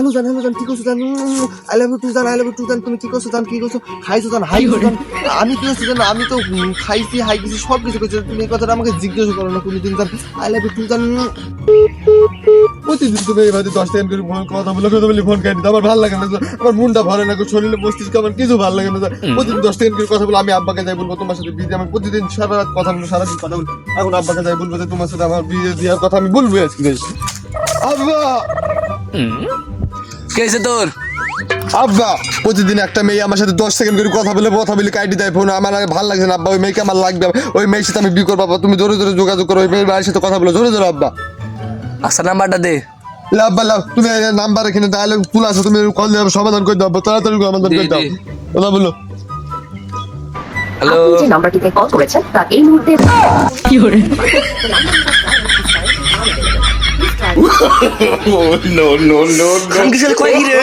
Hello জান কি করছো জান? আই লাভ ইউ টু জান তুমি কি করছো জান? কি করছো? খাইছো জান? হাই জান? আমি কি করছি জান? আমি তো খাইছি হাই কিছু সব কিছু করছি, তুমি এই কথাটা আমাকে জিজ্ঞেস করো না কোনোদিন জান। আই লাভ ইউ টু জান। প্রতিদিন তুমি এইভাবে 10 সেকেন্ড করে ফোন কথা বলে ফোন কেটে দাও, আমার ভালো লাগে না, আমার মনটা ভরে না, শরীরে মস্তিষ্ক আমার কিছু ভালো লাগে না। প্রতিদিন 10 সেকেন্ড করে কথা বলে আমি আব্বাকে যাই বলবো তোমার সাথে বিয়ে, আমি প্রতিদিন সারা রাত কথা বলবো, সারাদিন কথা বলবো, এখন আব্বাকে যাই বলবো যে তোমার সাথে আমার বিয়ে দেওয়ার কথা আমি বলবো আজকে। আব্বা কে হয়েছে তোর? আব্বা প্রতিদিন একটা মেয়ে আমার সাথে 10 সেকেন্ড করে কথা বলে কাটি দেয় ফোন, আমার ভালো লাগছে না আব্বা, ওই মেয়েকে আমার লাগবে, ওই মেয়ের সাথে আমি বিয়ে করবো আব্বা, তুমি জোরে জোরে যোগাযোগ করো, ওই মেয়ের বাড়ির সাথে কথা বলো জোরে জোরে আব্বা। আচ্ছা নাম্বারটা দে। আব্বা লাভ, তুমি নাম্বার এখানে তাহলে তুলে আসো, তুমি কল দিয়ে সমাধান করে দাও আব্বা, তাড়াতাড়ি সমাধান করে দাও। কথা বলো। হ্যালো, আপনি যে নাম্বারটিতে কল করেছেন তা এই মুহূর্তে কি করে খানকিশাল কয় কি রে?